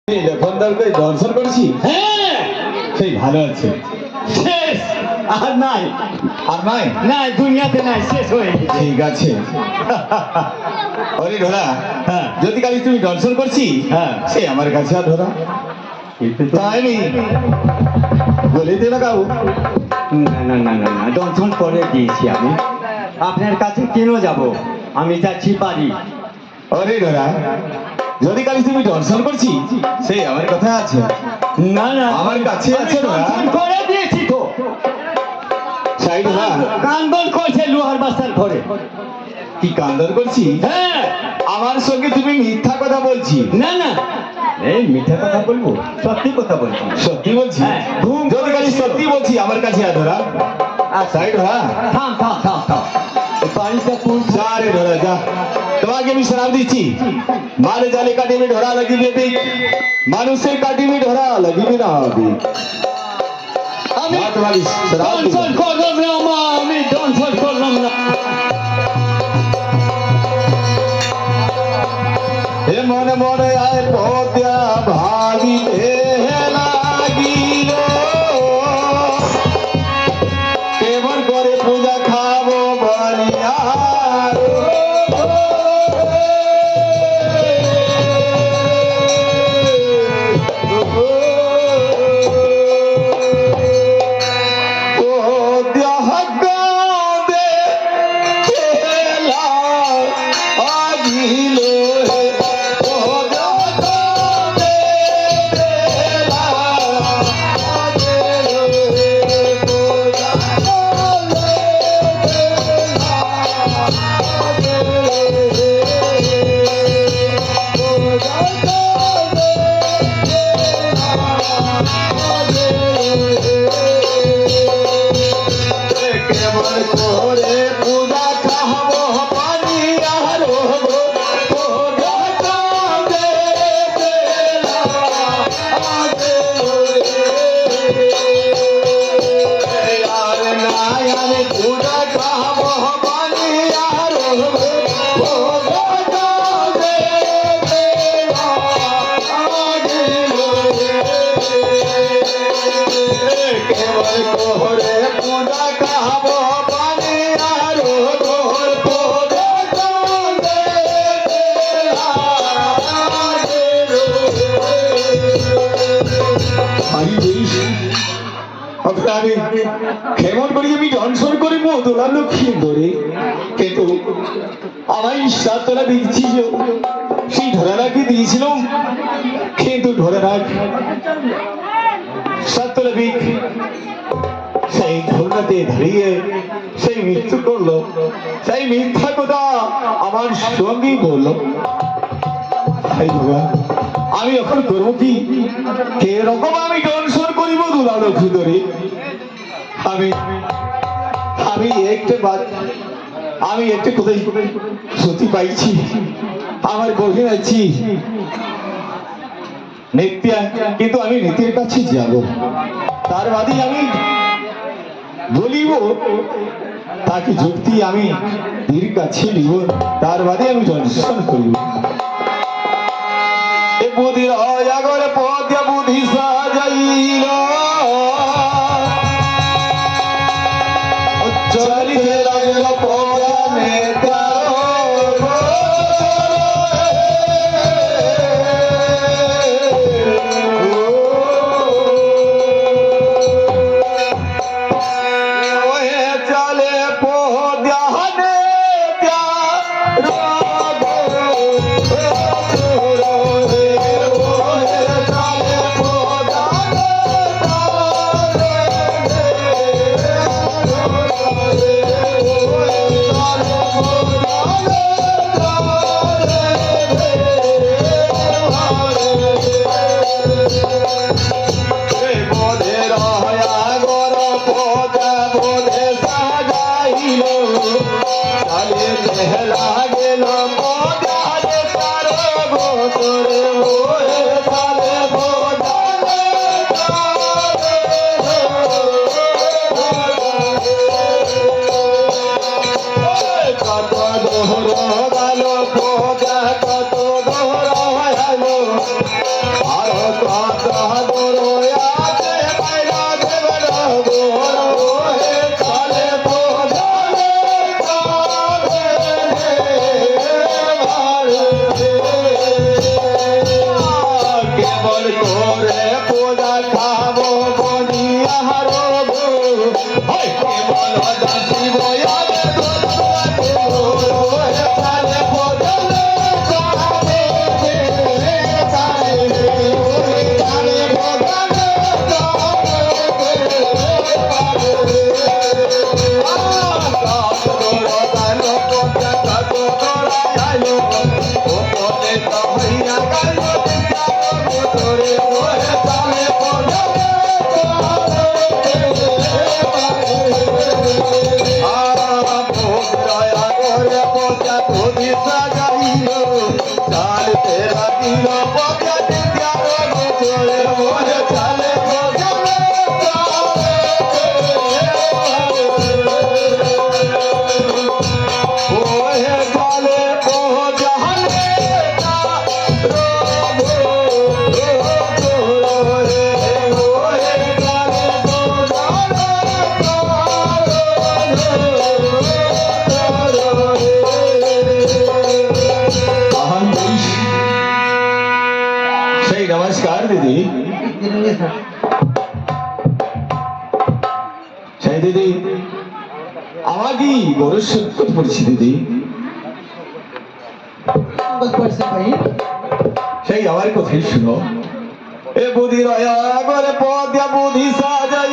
লক্ষণদারকে দর্শন করেছি। হ্যাঁ সেই ভালো আছে। শেষ আর নাই, আর নাই নাই দুনিয়াতে নাই, শেষ হয়ে গেছে। ঠিক আছে। অরে ধরা, হ্যাঁ যদি কালি তুমি দর্শন করছি, হ্যাঁ সে আমার কাছে আর ধরা কিন্তু তো তাই নি বলে দে না কাউ। না না না না না, দর্শন করে দিয়েছি আমি। আপনার কাছে কেন যাব? আমি যাচ্ছি বাড়ি। অরে ধরা, যদি কালি তুমি দর্শন করছি, সেই আমার কথা আছে। না না, আমার কাছে আছে ধরা। দর্শন করে দিয়েছি তো। সাই ধরা, কান্দন করছে লোহার বাসার ঘরে। কি কান্দন করছি? হ্যাঁ আমার সঙ্গে তুমি মিথ্যা কথা বলছি। না না, এই মিথ্যা কথা বলবো, সত্যি কথা বলছি। সত্যি বলছি? হ্যাঁ। যদি কালি সত্যি বলছি, আমার কাছে আর ধরা। সাই ধরা, থাম থাম থাম থাম, পানিটা কোন যা রে ধরা যা। তোমাকে আমি শরাব দিচ্ছি, মালে জালে কাটি में ढोरा लगी बेबी, মানুষের কাটি में ढोरा लगी ना अभी। আমি যা তোমাকে শরাব দিব। দর্শন করলাম না মা, আমি দর্শন করলাম না। হে মনে মনে আয় পদ্যা ভাবিতে লাগিল, কেমন করে পূজা খাবো বলিয়া। কেমন করি আমি দর্শন করিব দোলা লক্ষ্মী ধরে, কিন্তু আমার ঈশ্বর তোরা দিচ্ছিল, সেই ধরে রাখি দিয়েছিল, কিন্তু ধরে রাখ সাতলবিক সেই ধর্ণাতে দাঁড়িয়ে সেই মৃত্যু করলো, সেই মিথ্যা কথা আমার সঙ্গেই বললো। আমি এখন করবো কি? কিরকম আমি দর্শন করিব দোলা লক্ষ্মী ধরে? আমি আমি একটা কোথায় সত্যি পাইছি, আমার বহিন আছি নিত্যা, কিন্তু আমি নিত্যের কাছে যাব, তার বাদে আমি বলিব, তাকে যুক্তি আমি ধীর কাছে নিব, তার বাদে আমি দর্শন করিব। বুধির অজাগরে পদ্যা বুদ্ধি সাজাইল, চলিতে লাগল পরাণে চলে পদ্যানে কত দোহরা গেল, কত দোহরা গেল, আর কেবল করে পূজা খাবো বনিয়া হারবো হয় কেবল দাসী বয়ালে সেই নমস্কার দিদি সেই দিদি আমার কি বড় সংকট পড়ছে দিদি সেই আমার কথাই শুনো এ বুদ্ধি রয়া করে পদ্যা বুদ্ধি সাজাই